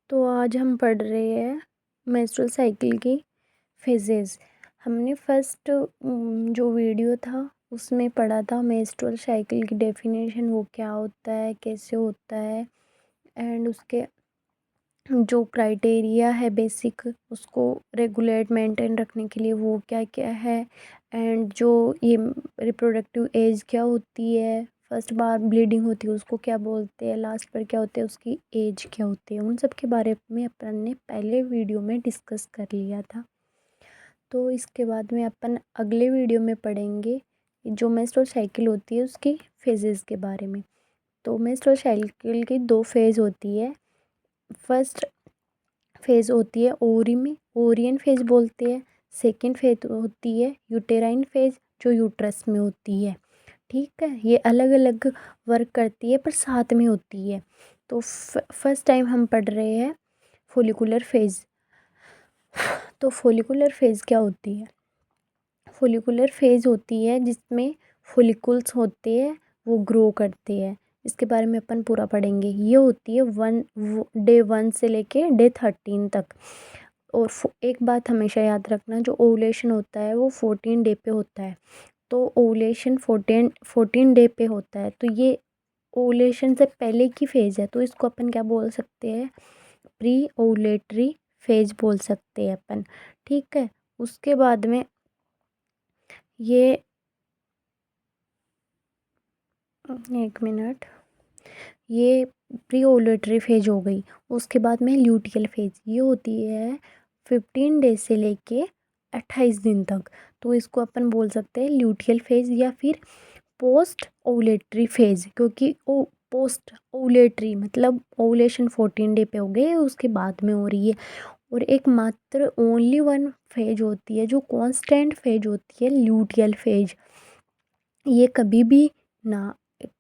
तो आज हम पढ़ रहे हैं मेंस्ट्रुअल साइकिल की फेजेस। हमने फर्स्ट जो वीडियो था उसमें पढ़ा था मेंस्ट्रुअल साइकिल की डेफिनेशन, वो क्या होता है, कैसे होता है, एंड उसके जो क्राइटेरिया है बेसिक उसको रेगुलेट मेंटेन रखने के लिए वो क्या क्या है, एंड जो ये रिप्रोडक्टिव एज क्या होती है, फर्स्ट बार ब्लीडिंग होती है उसको क्या बोलते हैं, लास्ट पर क्या होते हैं उसकी एज क्या होती है, उन सब के बारे में अपन ने पहले वीडियो में डिस्कस कर लिया था। तो इसके बाद में अपन अगले वीडियो में पढ़ेंगे जो मेंस्ट्रुअल साइकिल होती है उसकी फेजेस के बारे में। तो मेंस्ट्रुअल साइकिल की दो फेज़ होती है। फर्स्ट फेज़ होती है ओवरी में, ओवरियन फेज़ बोलते हैं। सेकंड फेज़ होती है यूटेराइन फेज़, जो यूट्रस में होती है। ठीक है, ये अलग अलग वर्क करती है पर साथ में होती है। तो फर्स्ट टाइम हम पढ़ रहे हैं फोलिकुलर फेज़। तो फोलिकुलर फेज़ क्या होती है? फोलिकुलर फेज़ होती है जिसमें फोलिकुल्स होते हैं, वो ग्रो करते हैं। इसके बारे में अपन पूरा पढ़ेंगे। ये होती है डे 1 से लेके डे 13 तक। और एक बात हमेशा याद रखना, जो ओवुलेशन होता है वो 14 डे पे होता है। तो ओवुलेशन 14 डे पे होता है, तो ये ओवुलेशन से पहले की फेज़ है, तो इसको अपन क्या बोल सकते हैं? प्री ओवुलेटरी फेज़ बोल सकते हैं अपन। ठीक है, उसके बाद में ये एक मिनट, ये प्री ओवुलेटरी फेज हो गई। उसके बाद में ल्यूटियल फेज, ये होती है 15 डे से लेके 28 दिन तक। तो इसको अपन बोल सकते हैं ल्यूटियल फेज या फिर पोस्ट ओवुलेटरी फेज, क्योंकि ओ पोस्ट ओवुलेटरी मतलब ओवुलेशन 14 डे पे हो गए, उसके बाद में हो रही है। और एक मात्र ओनली वन फेज होती है जो कांस्टेंट फेज होती है, ल्यूटियल फेज। ये कभी भी ना,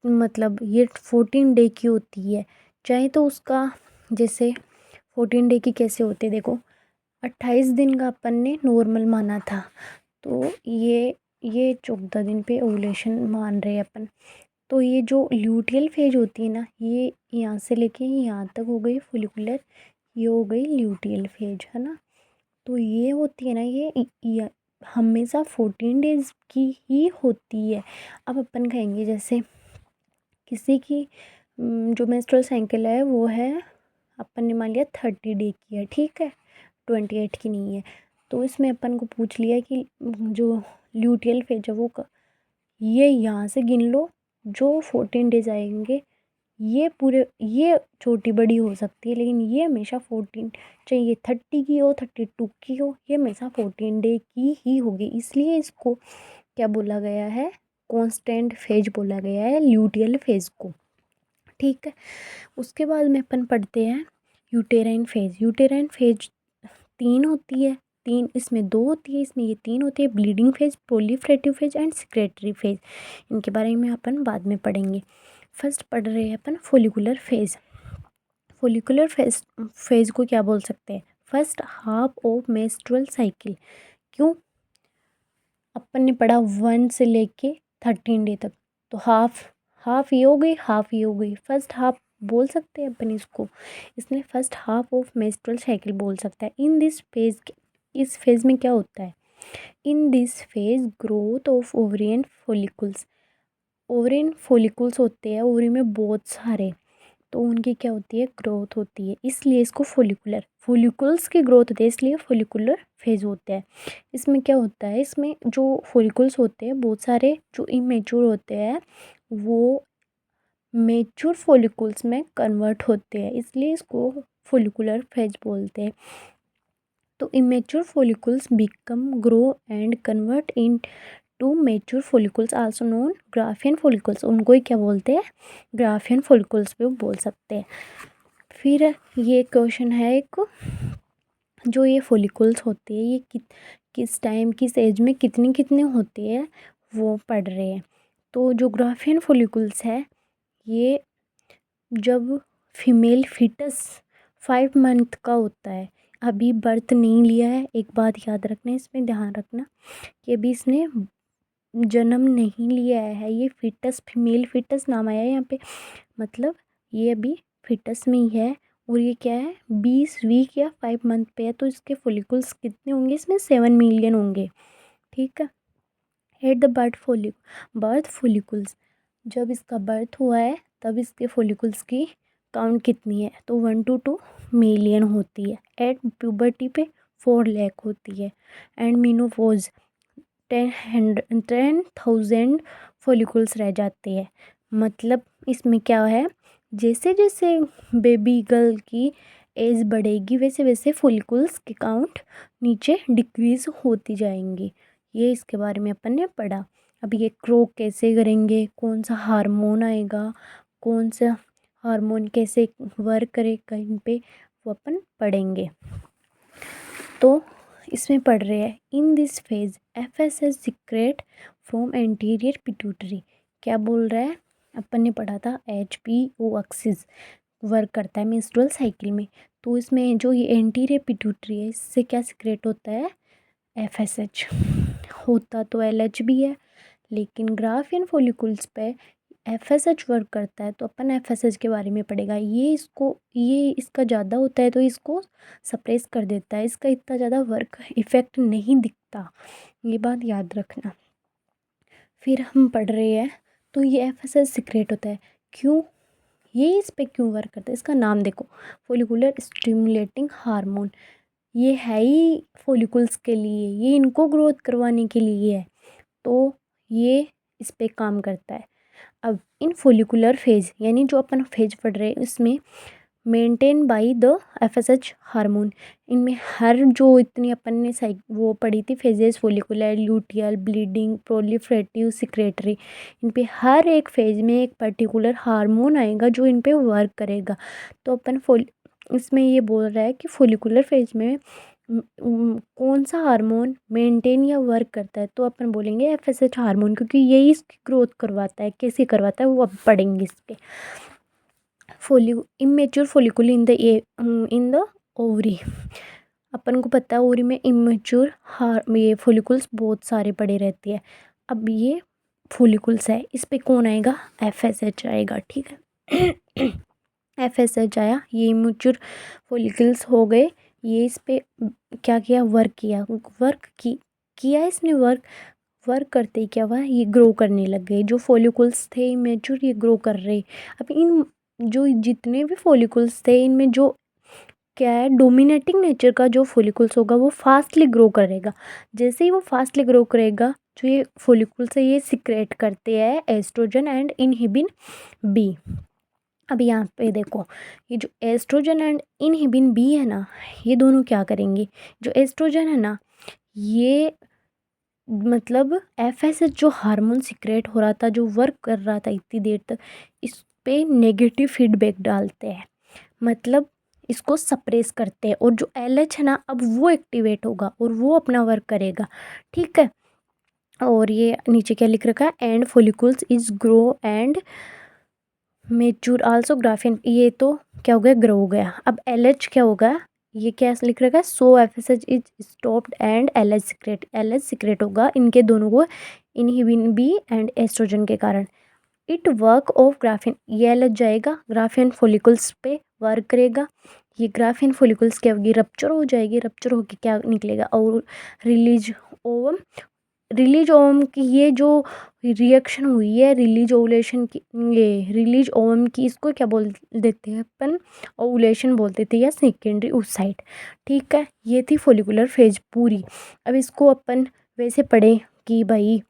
मतलब ये 14 डे की होती है। चाहे तो उसका जैसे 14 डे की कैसे होते हैं, देखो 28 दिन का अपन ने नॉर्मल माना था, तो ये 14 दिन पे ओवुलेशन मान रहे हैं अपन। तो ये जो ल्यूटियल फेज होती है ना, ये यहाँ से लेके यहाँ तक हो गई फोलिकुलर, ये हो गई ल्यूटियल फेज, है ना। तो ये होती है ना, ये हमेशा 14 डेज की ही होती है। अब अपन कहेंगे जैसे किसी की जो मेंस्ट्रुअल साइकिल है वो है, अपन ने मान लिया 30 डे की है, ठीक है, 28 की नहीं है। तो इसमें अपन को पूछ लिया कि जो ल्यूटियल फेज है वो ये यहाँ से गिन लो, जो 14 डेज आएंगे ये पूरे, ये छोटी बड़ी हो सकती है लेकिन ये हमेशा 14, चाहे ये 30 की हो 32 की हो, ये हमेशा 14 डे की ही होगी। इसलिए इसको क्या बोला गया है? कांस्टेंट फेज बोला गया है ल्यूटियल फेज को। ठीक है, उसके बाद में अपन पढ़ते हैं यूटेराइन फेज। यूटेराइन फेज 3 होती है, तीन इसमें 2 होती है, इसमें ये 3 होती है, bleeding phase, proliferative phase and secretary phase. इनके बारे में अपन बाद में पढ़ेंगे। फर्स्ट पढ़ रहे हैं अपन फोलिकुलर फेज। फोलिकुलर फेज को क्या बोल सकते हैं? First half of menstrual cycle. क्यों? अपन ने पढ़ा 1 से लेके 13 डे तक, तो हाफ हाफ ये हो गई, हाफ ये हो गई, फर्स्ट हाफ बोल सकते हैं अपन इसको, इसलिए first half of menstrual cycle बोल सकता है। इन दिस फेज, इस फेज में क्या होता है? In this phase growth of ovarian follicles, ovarian follicles होते हैं ओवरी में बहुत सारे, तो उनकी क्या होती है? ग्रोथ होती है, इसलिए इसको फोलिकुलर, फोलिकल्स की ग्रोथ होती है इसलिए फोलिकुलर फेज होता है। इसमें क्या होता है? इसमें जो फोलिकल्स होते हैं बहुत सारे, जो इमेच्योर होते हैं वो मेच्योर फोलिकल्स में कन्वर्ट होते हैं, इसलिए इसको फोलिकुलर फेज बोलते हैं। तो immature follicles become grow and convert into mature follicles also known Graafian follicles, उनको ही क्या बोलते हैं? ग्राफियन follicles भी बोल सकते हैं। फिर ये क्वेश्चन है एक, जो ये follicles होते हैं ये किस टाइम किस एज में कितने कितने होते हैं वो पढ़ रहे हैं। तो जो ग्राफियन follicles है, ये जब फीमेल फिटस 5 मंथ का होता है, अभी बर्थ नहीं लिया है, एक बात याद रखना, इसमें ध्यान रखना कि अभी इसने जन्म नहीं लिया है, ये फिटस, फीमेल फिटस नाम आया है यहाँ पे, मतलब ये अभी फिटस में ही है और ये क्या है 20 वीक या 5 मंथ पे है, तो इसके फॉलिकल्स कितने होंगे, इसमें 7 मिलियन होंगे। ठीक है। एट द बर्थ फॉलिकल्स, जब इसका बर्थ हुआ है तब इसके फॉलिकल्स की काउंट कितनी है, तो 1 to 2 मिलियन होती है। एट प्यूबर्टी पे 4 लाख होती है। एंड मीनोपॉज 10,000 फॉलिकल्स रह जाते हैं। मतलब इसमें क्या है, जैसे जैसे बेबी गर्ल की एज बढ़ेगी वैसे वैसे फॉलिकल्स की काउंट नीचे डिक्रीज होती जाएंगी। ये इसके बारे में अपन ने पढ़ा। अब ये ग्रो कैसे करेंगे, कौन सा हार्मोन आएगा, कौन सा हार्मोन कैसे वर्क करेगा इन पे, वो अपन पढ़ेंगे। तो इसमें पढ़ रहे हैं in this phase FSH secret from anterior pituitary. क्या बोल रहा है, अपन ने पढ़ा था HPO एक्सिस वर्क करता है मेंस्ट्रुअल साइकिल में। तो इसमें जो ये एंटीरियर पिट्यूटरी है इससे क्या सीक्रेट होता है, FSH। होता तो LH भी है, लेकिन ग्राफियन फॉलिकल्स पे FSH वर्क करता है, तो अपन FSH के बारे में पढ़ेगा। ये इसका ज़्यादा होता है तो इसको सप्रेस कर देता है, इसका इतना ज़्यादा वर्क इफ़ेक्ट नहीं दिखता, ये बात याद रखना। फिर हम पढ़ रहे हैं, तो ये FSH सीक्रेट होता है, क्यों, ये इस पे क्यों वर्क करता है, इसका नाम देखो, फॉलिकुलर स्टिमुलेटिंग हार्मोन। ये है ही फॉलिकल्स के लिए, ये इनको ग्रोथ करवाने के लिए है, तो ये इस पे काम करता है। अब इन फॉलिकुलर फेज यानी जो अपन फेज पढ़ रहे हैं इसमें maintain by the FSH hormone, इनमें हर जो इतनी अपन ने वो पढ़ी थी phases, follicular, luteal, bleeding, proliferative, secretory, इन पे हर एक फेज में एक पर्टिकुलर हार्मोन आएगा जो इन पे वर्क करेगा। तो अपन इसमें ये बोल रहा है कि फॉलिकुलर फेज में कौन सा हार्मोन मेंटेन या वर्क करता है, तो अपन बोलेंगे FSH हार्मोन, क्योंकि यही इसकी ग्रोथ करवाता है। कैसे करवाता है वो अब पढ़ेंगे इस पे। इमेच्योर फॉलिकुल इन द ओवरी, अपन को पता है ओवरी में इमेच्योर ये फॉलिकुल्स बहुत सारे पड़े रहते हैं। अब ये फॉलिकुल्स है, इस पे कौन आएगा, FSH आएगा। ठीक है। FSH आया, ये इमेच्योर फॉलिकल्स हो गए, ये इस पे क्या किया, वर्क किया, किया इसने वर्क करते ही क्या हुआ, ये ग्रो करने लग गए। जो फॉलिकल्स थे इमेच्योर, ये ग्रो कर रहे। अब इन जो जितने भी फॉलिकल्स थे इनमें जो क्या है, डोमिनेटिंग नेचर का जो फॉलिकल्स होगा वो फास्टली ग्रो करेगा। जैसे ही वो फास्टली ग्रो करेगा, जो ये फॉलिकल्स है ये सिक्रेट करते हैं एस्ट्रोजन एंड इनहिबिन बी। अब यहाँ पे देखो, ये जो एस्ट्रोजन एंड इनहिबिन बी है ना, ये दोनों क्या करेंगे, जो एस्ट्रोजन है ना, ये मतलब FSH जो हार्मोन सिक्रेट हो रहा था, जो वर्क कर रहा था इतनी देर तक, इस पे नेगेटिव फीडबैक डालते हैं, मतलब इसको सप्रेस करते हैं। और जो LH है ना, अब वो एक्टिवेट होगा और वो अपना वर्क करेगा। ठीक है। और ये नीचे क्या लिख रखा है, and follicles is grow and mature also Graafian, ये तो क्या हो गया, ग्रो हो गया। अब LH क्या होगा, ये क्या लिख रखा है, so FSH is stopped and LH secrete होगा इनके दोनों को, इनहिबिन बी एंड एस्ट्रोजन के कारण। इट वर्क ऑफ ग्राफिन, ये LH जाएगा ग्राफियन फॉलिकल्स पे वर्क करेगा, ये ग्राफियन फॉलिकल्स क्या होगी, रप्चर हो जाएगी, रप्चर होकर क्या निकलेगा, और रिलीज ओवम, रिलीज ओवम की ये जो रिएक्शन हुई है रिलीज ओवुलेशन की, ये रिलीज ओवम की, इसको क्या बोल देते हैं अपन, ओवुलेशन बोलते थे, या सेकेंडरी उस साइड। ठीक है, ये थी फॉलिकुलर फेज पूरी। अब इसको अपन वैसे पढ़े कि भाई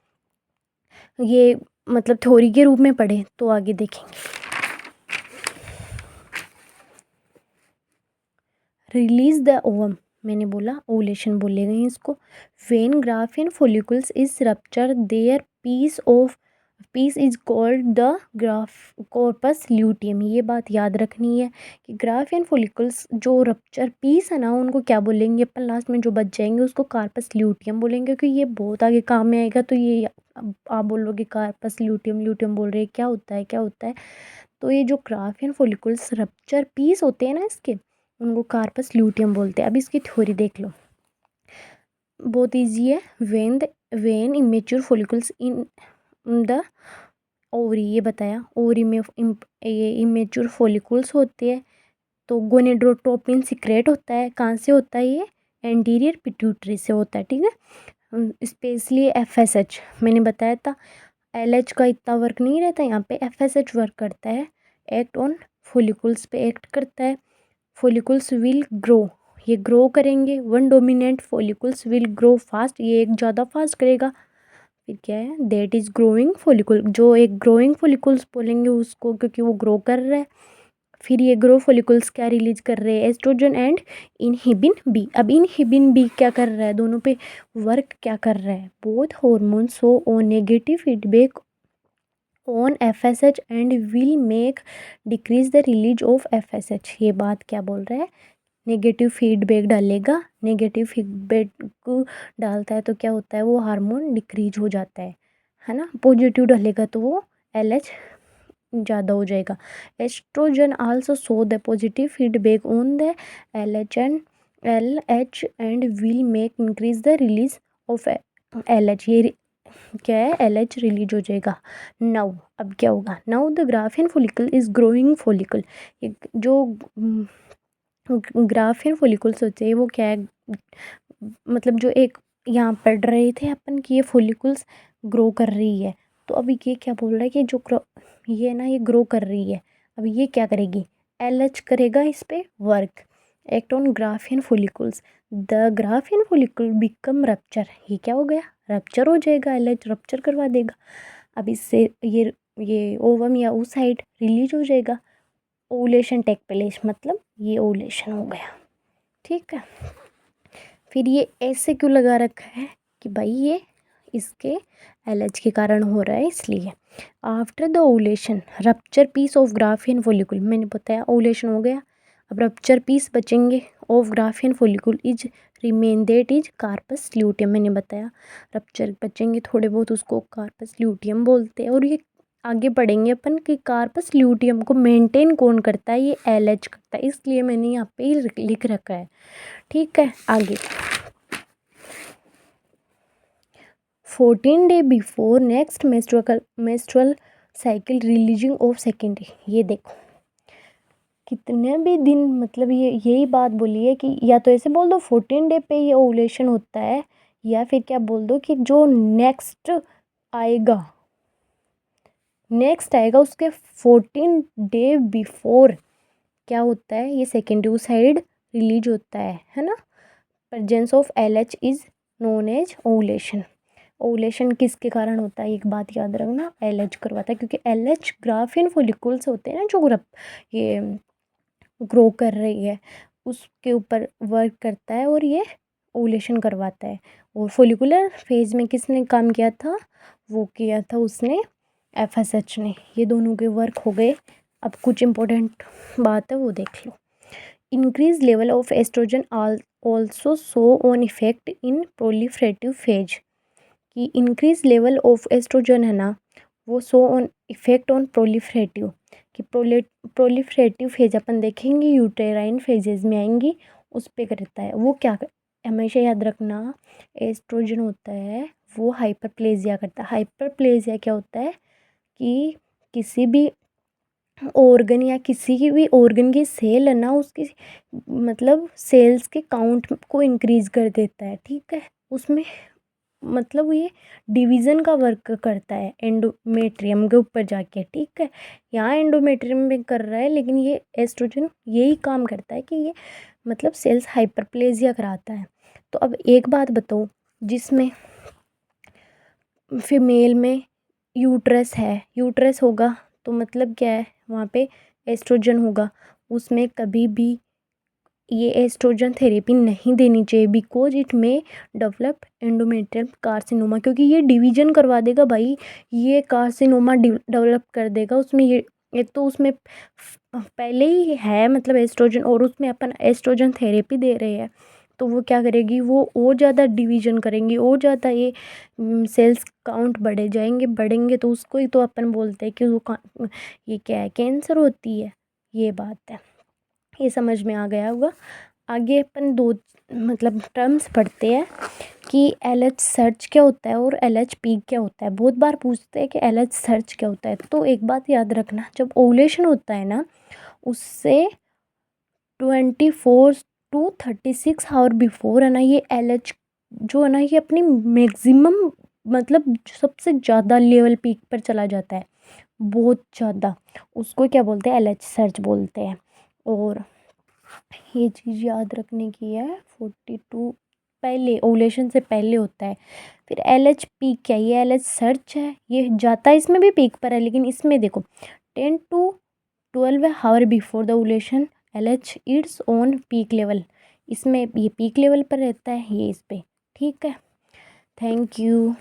ये मतलब थ्योरी के रूप में पढ़े, तो आगे देखेंगे। रिलीज द ओवम, मैंने बोला ओवुलेशन बोलेगा इसको। When Graafian follicles is rupture their piece is called the corpus luteum. ये बात याद रखनी है कि ग्राफियन फॉलिकल्स जो रप्चर पीस है ना, उनको क्या बोलेंगे अपन, लास्ट में जो बच जाएंगे उसको कार्पस ल्यूटियम बोलेंगे, क्योंकि ये बहुत आगे काम में आएगा। तो ये अब आप बोलोगे कार्पस ल्यूटियम, ल्यूटियम बोल रहे हैं, क्या होता है क्या होता है। तो ये जो ग्राफियन फॉलिकल्स रप्चर पीस होते हैं ना इसके, उनको कार्पस ल्यूटियम बोलते हैं। अब इसकी थ्योरी देख लो, बहुत इजी है। When immature follicles in the ovary, ये बताया ओवरी में ये इमेच्योर फॉलिकल्स होते हैं, तो गोनेडोट्रोपिन सिक्रेट होता है, कहाँ से होता है ये, एंटीरियर पिट्यूटरी से होता है, ठीक है। स्पेशली एफएसएच मैंने बताया था, एलएच का इतना वर्क नहीं रहता, यहाँ पे एफएसएच वर्क करता है, एक्ट ऑन फोलिकल्स पे एक्ट करता है। फोलिकल्स विल ग्रो, ये ग्रो करेंगे, one dominant follicles will grow fast, ये एक ज़्यादा फास्ट करेगा। फिर क्या है, दैट इज़ ग्रोइंग फोलिकल, जो एक ग्रोइंग फोलिकल्स बोलेंगे उसको, क्योंकि वो ग्रो कर रहा है। फिर ये ग्रो फोलिकल्स क्या रिलीज कर रहे हैं, एस्ट्रोजन एंड इनहिबिन बी। अब इनहिबिन बी क्या कर रहा है, दोनों पे वर्क क्या कर रहा है, both hormones show on negative feedback on FSH and will make decrease the release of FSH. ये बात क्या बोल रहा है, नेगेटिव फीडबैक डालेगा, नेगेटिव फीडबैक को डालता है तो क्या होता है, वो हार्मोन डिक्रीज हो जाता है ना। पॉजिटिव डालेगा तो वो एलएच ज़्यादा हो जाएगा। Estrogen also show the positive feedback on the L H and will make increase the release of L H. ये क्या है, एल एच रिलीज हो जाएगा। नाउ अब क्या होगा, now the Graafian follicle is growing follicle. जो ग्राफियन फॉलिकल्स होते हैं वो क्या है, मतलब जो एक यहाँ पढ़ रहे थे अपन कि ये फॉलिकल्स ग्रो कर रही है, तो अभी ये क्या बोल रहा है कि जो ये ना ये ग्रो कर रही है, अब ये क्या करेगी, एलएच करेगा इस पे work, act on Graafian follicles, the Graafian follicle become rupture. ये क्या हो गया, रप्चर हो जाएगा, एलएच रप्चर करवा देगा। अब इससे ये ओवम या oocyte रिलीज हो जाएगा, ओवुलेशन टेक प्लेस, मतलब ये ओवुलेशन हो गया, ठीक है। फिर ये ऐसे क्यों लगा रखा है कि भाई ये इसके एलएच के कारण हो रहा है, इसलिए। After the ovulation rupture piece of Graafian follicle, मैंने बताया ओवुलेशन हो गया, अब रप्चर पीस बचेंगे of Graafian follicle is remain, that is corpus luteum. मैंने बताया रप्चर बचेंगे थोड़े बहुत, उसको कार्पस ल्यूटियम बोलते हैं। और ये आगे पढ़ेंगे अपन कि कार्पस ल्यूटियम को मेंटेन कौन करता है, ये एलएच करता है, इसलिए मैंने यहाँ पे लिख रखा है, ठीक है। आगे 14 day before next menstrual cycle releasing of secondary. ये देखो कितने भी दिन, मतलब ये यही बात बोली है कि या तो ऐसे बोल दो 14 डे पे ये ओवुलेशन होता है, या फिर क्या बोल दो कि जो नेक्स्ट आएगा उसके 14 डे बिफोर क्या होता है, ये सेकेंडरी साइड रिलीज होता है ना। Presence of LH is known as ovulation. Ovulation किसके कारण होता है, एक बात याद रखना, एलएच करवाता है, क्योंकि एलएच ग्राफियन फॉलिकल्स होते हैं ना जो ये ग्रो कर रही है उसके ऊपर वर्क करता है और ये ओवुलेशन करवाता है। और फोलिकुलर फेज में किसने काम किया था, वो किया था उसने, एफएसएच ने। ये दोनों के वर्क हो गए। अब कुछ इंपॉर्टेंट बात है वो देख लो। Increase level of estrogen also show on effect in proliferative phase. कि इंक्रीज लेवल ऑफ एस्ट्रोजन है ना, वो show on effect on proliferative, कि प्रोलिफरेटिव फेज अपन देखेंगे यूटेराइन फेजेस में आएंगी, उस पे करता है वो क्या हमेशा याद रखना, एस्ट्रोजन होता है वो हाइपरप्लेजिया करता है। हाइपरप्लेजिया क्या होता है कि किसी भी ऑर्गन या किसी की भी ऑर्गन की सेल है ना, उसकी मतलब सेल्स के काउंट को इंक्रीज कर देता है, ठीक है। उसमें मतलब ये डिवीज़न का वर्क करता है एंडोमेट्रियम के ऊपर जाके, ठीक है। यहाँ एंडोमेट्रियम में कर रहा है, लेकिन ये एस्ट्रोजन यही काम करता है कि ये मतलब सेल्स हाइपरप्लेजिया कराता है। तो अब एक बात बताओ, जिसमें फीमेल में यूट्रस है, यूट्रस होगा तो मतलब क्या है, वहाँ पे एस्ट्रोजन होगा, उसमें कभी भी ये एस्ट्रोजन थेरेपी नहीं देनी चाहिए, बिकॉज इट में डेवलप एंडोमेट्रियल कार्सिनोमा, क्योंकि ये डिवीजन करवा देगा भाई, ये कार्सिनोमा डेवलप कर देगा उसमें। ये एक तो उसमें पहले ही है मतलब एस्ट्रोजन, और उसमें अपन एस्ट्रोजन थेरेपी दे रहे हैं, तो वो क्या करेगी, वो और ज़्यादा डिवीजन करेंगी, और ज़्यादा ये सेल्स काउंट बढ़े जाएंगे, बढ़ेंगे तो उसको ही तो अपन बोलते हैं कि वो ये क्या है, कैंसर होती है। ये बात है, ये समझ में आ गया होगा। आगे अपन दो मतलब टर्म्स पढ़ते हैं कि एलएच सर्च क्या होता है और एलएच पीक क्या होता है। बहुत बार पूछते हैं कि एलएच सर्च क्या होता है, तो एक बात याद रखना, जब ओवुलेशन होता है ना, उससे 24 to 36 आवर बिफोर है ना, ये LH जो है ना, ये अपनी मैक्सिमम मतलब सबसे ज़्यादा लेवल पीक पर चला जाता है, बहुत ज़्यादा। उसको क्या बोलते हैं, LH सर्च बोलते हैं। और ये चीज़ याद रखने की है, 42 पहले ओवुलेशन से पहले होता है। फिर LH पीक क्या है, ये LH सर्च है, ये जाता है इसमें भी पीक पर है, लेकिन इसमें देखो 10 to 12 hour before the ovulation LH it's on peak level, इसमें ये पीक लेवल पर रहता है, ये इस पे। ठीक है, थैंक यू।